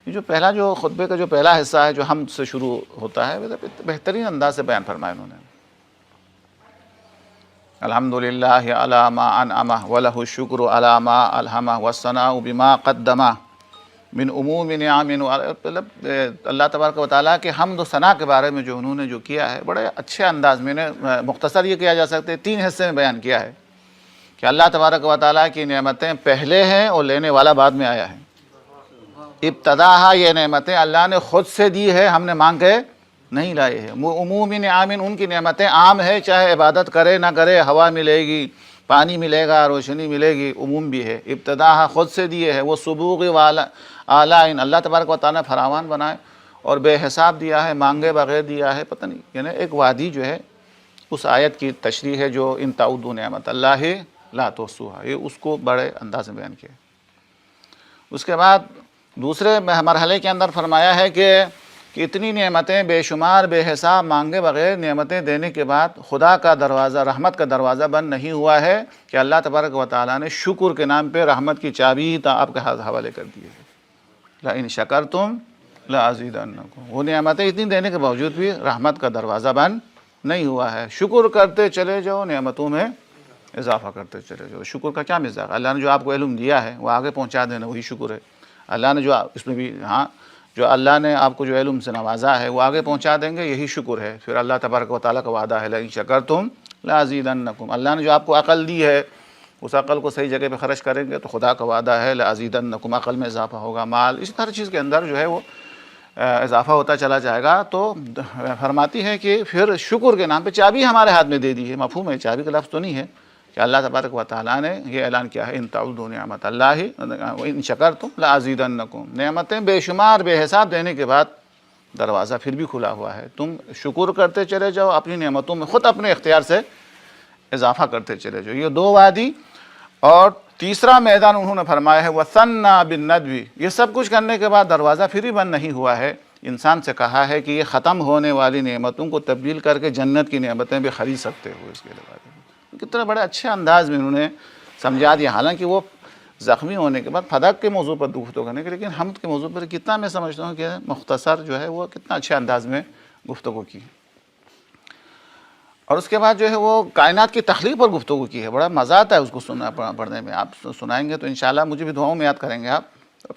یہ جو پہلا جو خطبے کا جو پہلا حصہ ہے جو حمد سے شروع ہوتا ہے بہترین انداز سے بیان فرمایا انہوں نے. الحمدللہ علی ما انعم ولہ الشکر علی ما الہم والثناء بما قدم من عموم نعم. مطلب اللہ تبارک و تعالیٰ کے حمد و ثنا کے بارے میں جو انہوں نے جو کیا ہے بڑے اچھے انداز میں مختصر یہ کیا جا سکتے 3 حصے میں بیان کیا ہے کہ اللہ تبارک و تعالیٰ کی نعمتیں پہلے ہیں اور لینے والا بعد میں آیا ہے. ابتدا یہ نعمتیں اللہ نے خود سے دی ہے، ہم نے مانگ کے نہیں لائے ہیں. عمومی نعم ان کی نعمتیں عام ہے، چاہے عبادت کرے نہ کرے، ہوا ملے گی، پانی ملے گا، روشنی ملے گی، عموم بھی ہے. ابتدا خود سے دیے ہے، وہ سبوغ والا اعلیٰ اللہ تبارک و تعالیٰ نے فراوان بنائے اور بے حساب دیا ہے، مانگے بغیر دیا ہے. پتہ نہیں یعنی ایک وادی جو ہے اس آیت کی تشریح ہے جو ان تعدوا نعمت اللہ لا تحصوها، یہ اس کو بڑے انداز میں بیان کیا. اس کے بعد دوسرے مرحلے کے اندر فرمایا ہے کہ اتنی نعمتیں بے شمار بے حساب مانگے بغیر نعمتیں دینے کے بعد خدا کا دروازہ، رحمت کا دروازہ بند نہیں ہوا ہے کہ اللہ تبارک و تعالیٰ نے شکر کے نام پہ رحمت کی چابی آپ کے حوالے کر دی ہے. لئن شکرتم لازیدنکم، وہ نعمتیں اتنی دینے کے باوجود بھی رحمت کا دروازہ بند نہیں ہوا ہے. شکر کرتے چلے جاؤ، نعمتوں میں اضافہ کرتے چلے جاؤ. شکر کا کیا مزاج؟ اللہ نے جو آپ کو علم دیا ہے وہ آگے پہنچا دینا وہی شکر ہے. اللہ نے جو اس میں بھی جو اللہ نے آپ کو جو علم سے نوازا ہے وہ آگے پہنچا دیں گے، یہی شکر ہے. پھر اللہ تبارک و تعالیٰ کا وعدہ ہے لئن شکرتم لازیدنکم. اللہ نے جو آپ کو عقل دی ہے اس عقل کو صحیح جگہ پہ خرچ کریں گے تو خدا کا وعدہ ہے لازیدنکم، عقل میں اضافہ ہوگا، مال، اسی ہر چیز کے اندر جو ہے وہ اضافہ ہوتا چلا جائے گا. تو فرماتی ہے کہ پھر شکر کے نام پہ چابی ہمارے ہاتھ میں دے دی ہے. مفہوم ہے، چابی کا لفظ تو نہیں ہے کہ اللہ تبارک و تعالیٰ نے یہ اعلان کیا ہے ان تعدوا نعمت اللہ ان شکرتم لازیدنکم. نعمتیں بے شمار بے حساب دینے کے بعد دروازہ پھر بھی کھلا ہوا ہے، تم شکر کرتے چلے جاؤ، اپنی نعمتوں میں خود اپنے اختیار سے اضافہ کرتے چلے جاؤ. یہ 2 وادی. اور تیسرا میدان انہوں نے فرمایا ہے وَثَنَّا بِالنَّدْوِ. یہ سب کچھ کرنے کے بعد دروازہ پھر بھی بند نہیں ہوا ہے. انسان سے کہا ہے کہ یہ ختم ہونے والی نعمتوں کو تبدیل کر کے جنت کی نعمتیں بھی خرید سکتے ہو. اس کے بعد کتنے بڑے اچھے انداز میں انہوں نے سمجھا دیا. حالانکہ وہ زخمی ہونے کے بعد فدق کے موضوع پر گفتگو کرنے کے، لیکن حمد کے موضوع پر کتنا میں سمجھتا ہوں کہ مختصر جو ہے وہ کتنا اچھے انداز میں گفتگو کی. اور اس کے بعد جو ہے وہ کائنات کی تخلیق پر گفتگو کی ہے. بڑا مزہ آتا ہے اس کو پڑھنے میں. آپ سنائیں گے تو انشاءاللہ مجھے بھی دعاؤں میں یاد کریں گے آپ.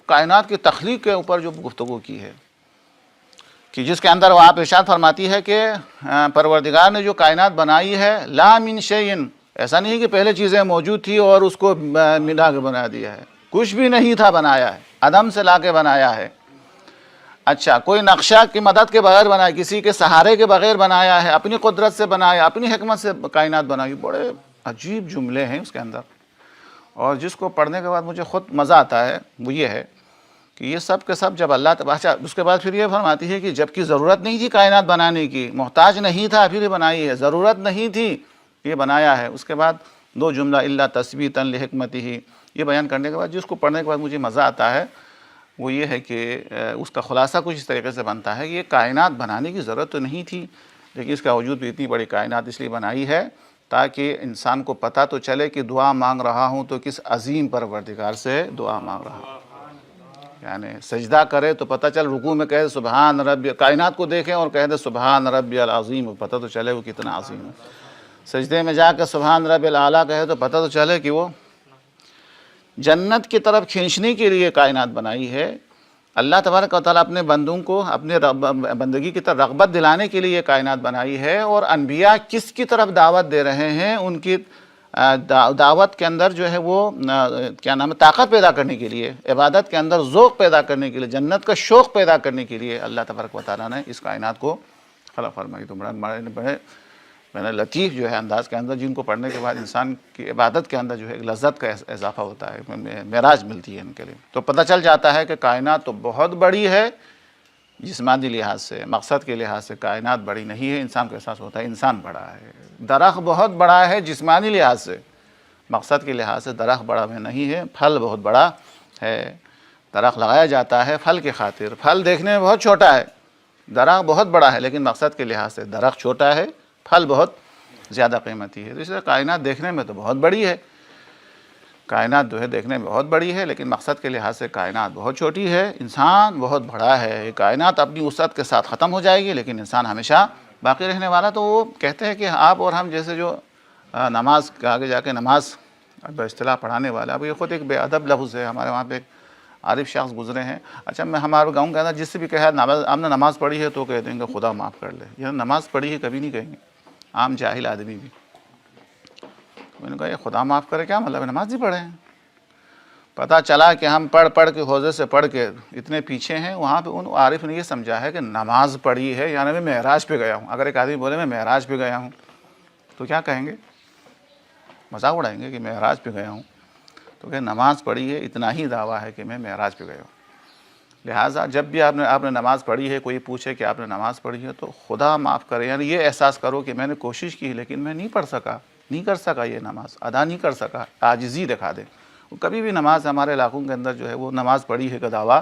کائنات کی تخلیق کے اوپر جو گفتگو کی ہے کہ جس کے اندر وہ آپ ارشاد فرماتی ہے کہ پروردگار نے جو کائنات بنائی ہے لا من شیئن، ایسا نہیں کہ پہلے چیزیں موجود تھی اور اس کو ملا کے بنا دیا ہے. کچھ بھی نہیں تھا، بنایا ہے، عدم سے لا کے بنایا ہے. اچھا، کوئی نقشہ کی مدد کے بغیر بنایا، کسی کے سہارے کے بغیر بنایا ہے، اپنی قدرت سے بنایا، اپنی حکمت سے کائنات بنائی. بڑے عجیب جملے ہیں اس کے اندر، اور جس کو پڑھنے کے بعد مجھے خود مزہ آتا ہے وہ یہ ہے کہ یہ سب کے سب جب اللہ اچھا اس کے بعد پھر یہ فرماتی ہے کہ جب کہ ضرورت نہیں تھی کائنات بنانے کی، محتاج نہیں تھا پھر یہ بنائی ہے، ضرورت نہیں تھی یہ بنایا ہے. اس کے بعد 2 جملہ الا تثبیتا لحکمتہ، یہ بیان کرنے کے بعد جس کو پڑھنے کے بعد مجھے مزہ آتا ہے وہ یہ ہے کہ اس کا خلاصہ کچھ اس طریقے سے بنتا ہے کہ یہ کائنات بنانے کی ضرورت تو نہیں تھی، لیکن اس کا وجود بھی اتنی بڑی کائنات اس لیے بنائی ہے تاکہ انسان کو پتہ تو چلے کہ دعا مانگ رہا ہوں تو کس عظیم پروردگار سے دعا مانگ رہا ہوں. یعنی سجدہ کرے تو پتہ چل، رکوع میں کہے سبحان ربی، کائنات کو دیکھیں اور کہہ دے سبحان ربی العظیم، پتہ تو چلے وہ کتنا عظیم ہے. سجدے میں جا کے سبحان ربی الاعلیٰ کہے تو پتہ تو چلے کہ وہ جنت کی طرف کھینچنے کے لیے کائنات بنائی ہے. اللہ تبارک و تعالیٰ اپنے بندوں کو اپنے بندگی کی طرف رغبت دلانے کے لیے یہ کائنات بنائی ہے. اور انبیاء کس کی طرف دعوت دے رہے ہیں؟ ان کی دعوت کے اندر جو ہے وہ کیا نام ہے، طاقت پیدا کرنے کے لیے، عبادت کے اندر ذوق پیدا کرنے کے لیے، جنت کا شوق پیدا کرنے کے لیے اللہ تبارک و تعالیٰ نے اس کائنات کو خلق فرمائی. تو بڑے لطیف جو ہے انداز کے اندر، جن کو پڑھنے کے بعد انسان کی عبادت کے اندر جو ہے ایک لذت کا اضافہ ہوتا ہے، معراج ملتی ہے ان کے لیے. تو پتہ چل جاتا ہے کہ کائنات تو بہت بڑی ہے جسمانی لحاظ سے، مقصد کے لحاظ سے کائنات بڑی نہیں ہے. انسان کو احساس ہوتا ہے انسان بڑا ہے. درخت بہت بڑا ہے جسمانی لحاظ سے، مقصد کے لحاظ سے درخت بڑا نہیں ہے. پھل بہت بڑا ہے، درخت لگایا جاتا ہے پھل کی خاطر، پھل دیکھنے میں بہت چھوٹا ہے، درخت بہت بڑا ہے لیکن مقصد کے لحاظ سے درخت چھوٹا ہے، پھل بہت زیادہ قیمتی ہے. تو اس لیے کائنات دیکھنے میں تو بہت بڑی ہے. کائنات جو ہے دیکھنے میں بہت بڑی ہے، لیکن مقصد کے لحاظ سے کائنات بہت چھوٹی ہے، انسان بہت بڑا ہے۔ یہ کائنات اپنی وسعت کے ساتھ ختم ہو جائے گی، لیکن انسان ہمیشہ باقی رہنے والا۔ تو وہ کہتے ہیں کہ آپ اور ہم جیسے جو نماز کے آگے جا کے نماز باصطلاح پڑھانے والا، اب یہ خود ایک بے ادب لفظ ہے۔ ہمارے وہاں پہ ایک عارف شخص گزرے ہیں، اچھا میں ہمارے گاؤں کے اندر جس سے بھی کہا آپ نے نماز پڑھی ہے تو کہہ دیں گے خدا معاف کر لے، یہ نماز پڑھی ہے کبھی نہیں کہیں گے، عام جاہل آدمی بھی۔ میں نے کہا یہ خدا معاف کرے کیا مطلب ہے، نماز ہی پڑھے ہیں۔ پتہ چلا کہ ہم پڑھ کے حوضے سے پڑھ کے اتنے پیچھے ہیں، وہاں پہ ان عارف نے یہ سمجھا ہے کہ نماز پڑھی ہے یعنی میں معراج پہ گیا ہوں۔ اگر ایک آدمی بولے میں معراج پہ گیا ہوں تو کیا کہیں گے، مذاق اڑائیں گے کہ معراج پہ گیا ہوں، تو کہ نماز پڑھی ہے اتنا ہی دعویٰ ہے کہ میں معراج پہ گیا ہوں۔ لہٰذا جب بھی آپ نے نماز پڑھی ہے، کوئی پوچھے کہ آپ نے نماز پڑھی ہے تو خدا معاف کرے، یعنی یہ احساس کرو کہ میں نے کوشش کی لیکن میں نہیں پڑھ سکا، نہیں کر سکا، یہ نماز ادا نہیں کر سکا، عاجزی دکھا دیں۔ کبھی بھی نماز ہمارے علاقوں کے اندر جو ہے وہ نماز پڑھی ہے کا دعویٰ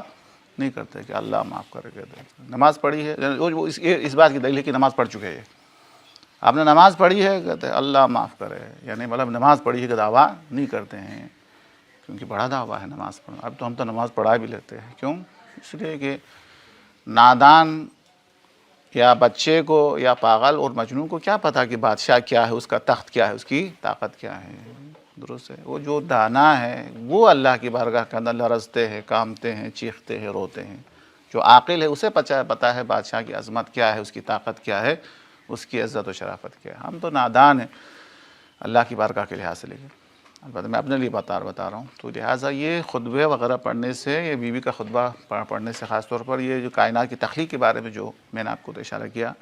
نہیں کرتے کہ اللہ معاف کرے کہتے ہیں نماز پڑھی ہے، وہ اس بات کی دلیل ہے کہ نماز پڑھ چکے ہیں۔ آپ نے نماز پڑھی ہے کہتے ہیں اللہ معاف کرے، یعنی مطلب نماز پڑھی ہے کا دعویٰ نہیں کرتے ہیں، کیونکہ بڑا دعویٰ ہے نماز پڑھنا۔ اب تو ہم تو نماز پڑھا بھی لیتے ہیں، کیوں؟ اس لیے کہ نادان یا بچے کو یا پاگل اور مجنون کو کیا پتہ کہ بادشاہ کیا ہے، اس کا تخت کیا ہے، اس کی طاقت کیا ہے۔ درست ہے، وہ جو دانا ہے وہ اللہ کی بارگاہ کے اندر لرزتے ہیں، کامتے ہیں، چیختے ہیں، روتے ہیں۔ جو عاقل ہے اسے پتہ ہے بادشاہ کی عظمت کیا ہے، اس کی طاقت کیا ہے، اس کی عزت و شرافت کیا ہے۔ ہم تو نادان ہیں اللہ کی بارگاہ کے لحاظ سے، لیکن البتہ میں اپنے لیے بتا رہا ہوں۔ تو لہٰذا یہ خطبے وغیرہ پڑھنے سے، یہ بیوی کا خطبہ پڑھنے سے، خاص طور پر یہ جو کائنات کی تخلیق کے بارے میں جو میں نے آپ کو اشارہ کیا،